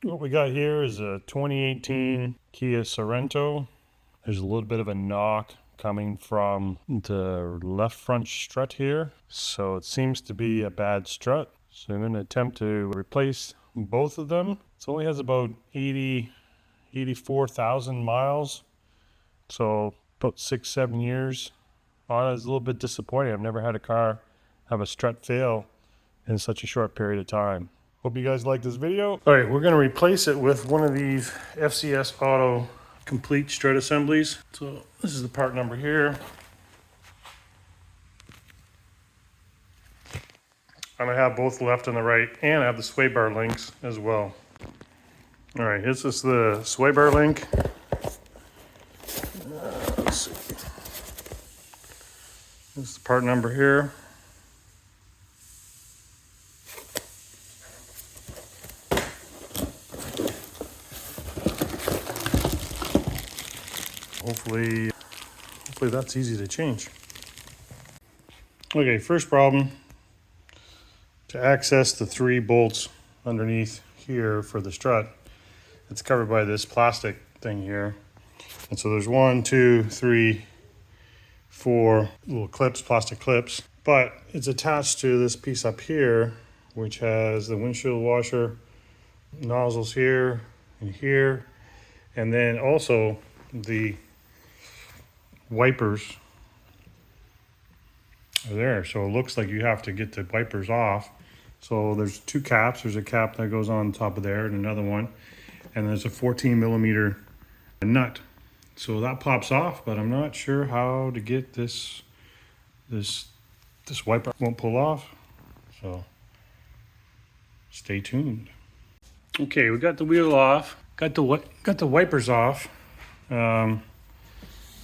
What we got here is a 2018 Kia Sorento. There's a little bit of a knock coming from the left front strut here, so it seems to be a bad strut. So I'm going to attempt to replace both of them. It only has about 84,000 miles, so about 6-7 years on it. It's a little bit disappointing. I've never had a car have a strut fail in such a short period of time. Hope you guys like this video. All right, we're going to replace it with one of these FCS Auto complete strut assemblies. So this is the part number here. And I have both the left and the right, and I have the sway bar links as well. All right, this is the sway bar link. Let's see. This is the part number here. Hopefully that's easy to change. Okay, first problem. To access the 3 bolts underneath here for the strut, it's covered by this plastic thing here. And so there's 1, 2, 3, 4 little clips, plastic clips, but it's attached to this piece up here, which has the windshield washer nozzles here and here, and then also the wipers are there. So it looks like you have to get the wipers off. So there's 2 caps. There's a cap that goes on top of there and another one, and there's a 14 millimeter nut. So that pops off, but I'm not sure how to get this wiper won't pull off. So stay tuned. Okay, we got the wheel off, got the wipers off.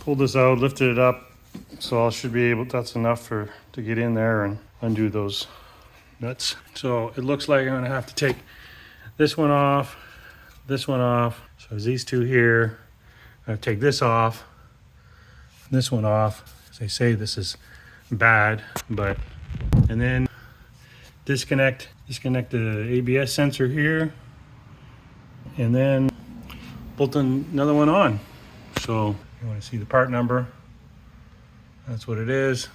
Pulled this out, lifted it up, so I should be able, that's enough to get in there and undo those nuts. So it looks like I'm gonna have to take this one off. So there's these 2 here. I'm gonna take this off, this one off. As they say, this is bad, and then disconnect the ABS sensor here, and then bolt another one on. So you want to see the part number, that's what it is.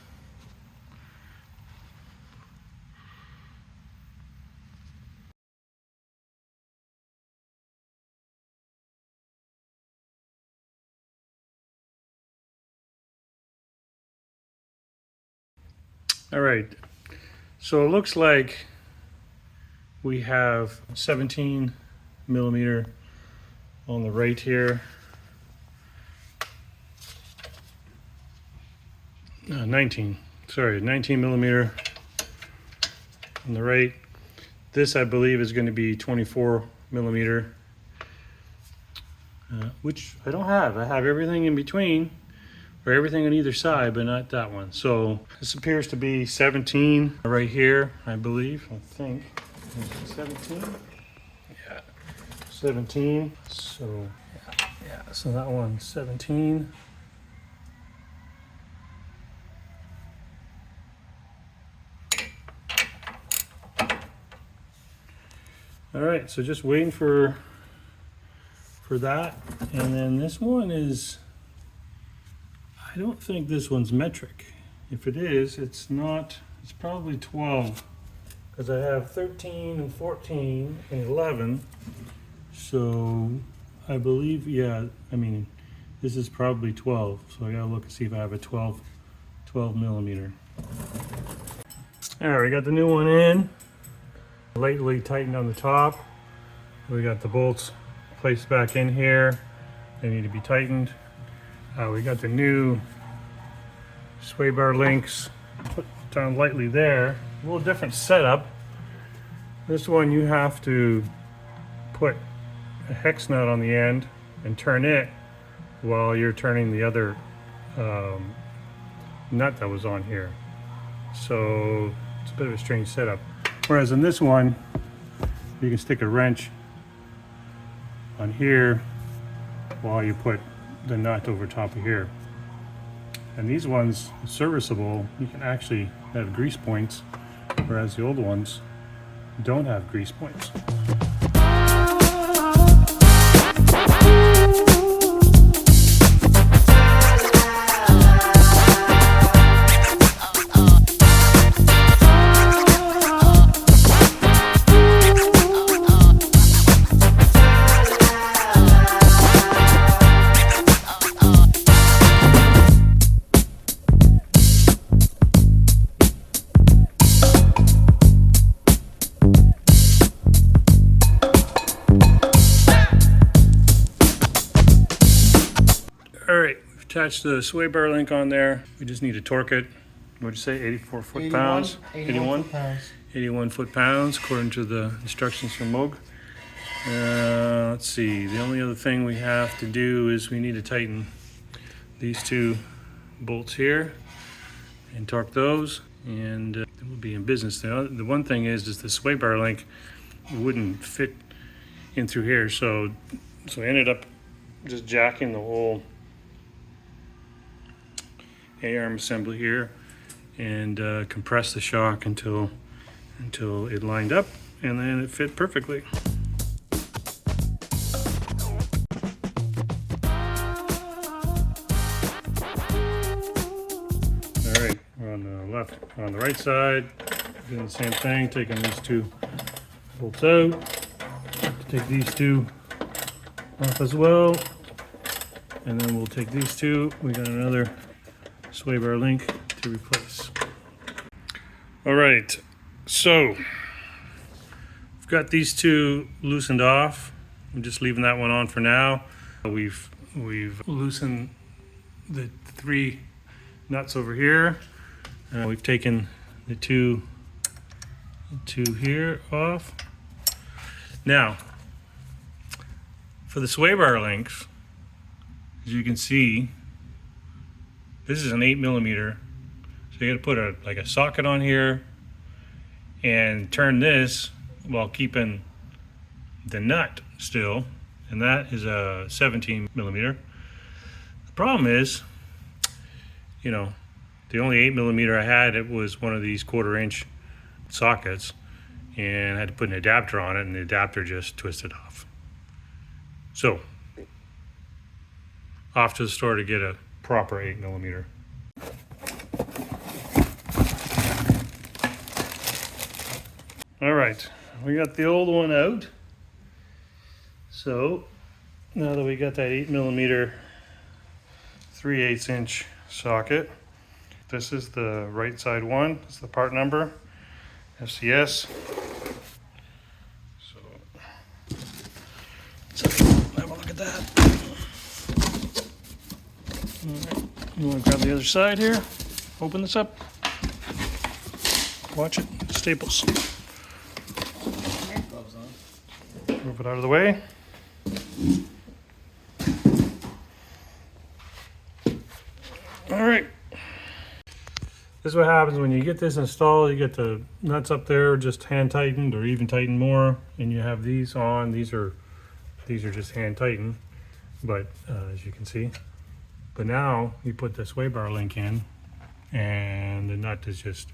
All right, so it looks like we have 17 millimeter on the right here. 19 millimeter on the right. This, I believe, is going to be 24 millimeter, which I don't have. I have everything in between, or everything on either side, but not that one. So this appears to be 17 right here, I believe. I think 17. Yeah, 17. So yeah. So that one's 17. All right, so just waiting for that. And then this one is, I don't think this one's metric. If it is, it's not, it's probably 12, because I have 13 and 14 and 11. So I believe, yeah, I mean, this is probably 12. So I gotta look and see if I have a 12 millimeter. All right, we got the new one in. Lightly tightened on the top. We got the bolts placed back in here. They need to be tightened. We got the new sway bar links put down lightly there. A little different setup. This one you have to put a hex nut on the end and turn it while you're turning the other nut that was on here. So it's a bit of a strange setup. Whereas in this one, you can stick a wrench on here while you put the nut over top of here. And these ones, serviceable, you can actually have grease points, whereas the old ones don't have grease points. attach the sway bar link on there. We just need to torque it. What'd you say, 84 foot-pounds? 81 foot-pounds. 81 foot-pounds, according to the instructions from Moog. Let's see, the only other thing we have to do is we need to tighten these two bolts here and torque those, and we'll be in business. The one thing is the sway bar link wouldn't fit in through here, so I ended up just jacking the whole A-arm assembly here and compressed the shock until it lined up, and then it fit perfectly. All right, we're on the left, on the right side, doing the same thing, taking these two bolts out. Take these two off as well, and then we'll take these two. We got another sway bar link to replace. All right, so I've got these two loosened off. I'm just leaving that one on for now. We've loosened the three nuts over here. We've taken the two here off. Now, for the sway bar links, as you can see, this is an 8mm. So you got to put a socket on here and turn this while keeping the nut still, and that is a 17mm. The problem is, you know, the only 8mm I had, it was one of these 1/4-inch sockets, and I had to put an adapter on it, and the adapter just twisted off. So, off to the store to get a proper 8mm. All right, we got the old one out. So, now that we got that 8mm 3/8" socket, this is the right side one. It's the part number, FCS. So, let's have a look at that. All right. You want to grab the other side here? Open this up. Watch it. Staples. Move it out of the way. All right. This is what happens when you get this installed. You get the nuts up there just hand tightened, or even tightened more, and you have these on. These are just hand tightened, but as you can see. But now you put the sway bar link in, and the nut is just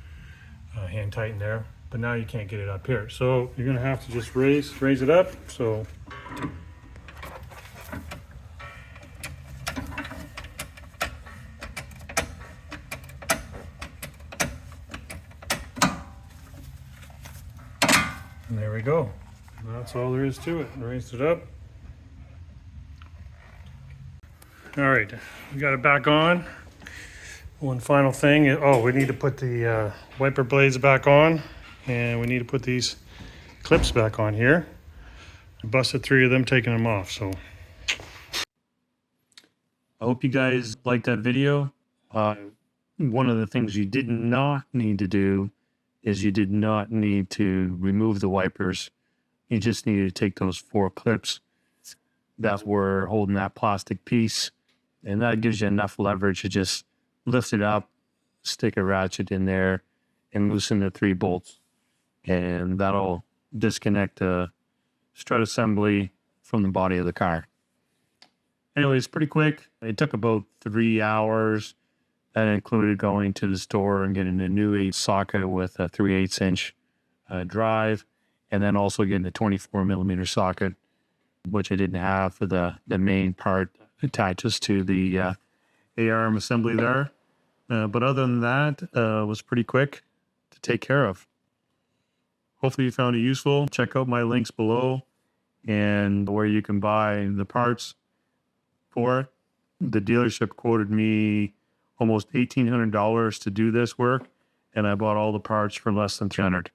hand tightened there. But now you can't get it up here, so you're gonna have to just raise it up. So and there we go. That's all there is to it. Raised it up. All right, we got it back on. One final thing. Oh, we need to put the wiper blades back on, and we need to put these clips back on here. I busted 3 of them taking them off. So I hope you guys liked that video. One of the things you did not need to do is you did not need to remove the wipers. You just needed to take those 4 clips that were holding that plastic piece, and that gives you enough leverage to just lift it up, stick a ratchet in there, and loosen the 3 bolts. And that'll disconnect the strut assembly from the body of the car. Anyway, it's pretty quick. It took about 3 hours. That included going to the store and getting a new 8 socket with a 3/8" drive, and then also getting a 24mm socket, which I didn't have for the main part attaches to the A-arm assembly there. But other than that, it was pretty quick to take care of. Hopefully you found it useful. Check out my links below and where you can buy the parts for it. The dealership quoted me almost $1,800 to do this work, and I bought all the parts for less than $300.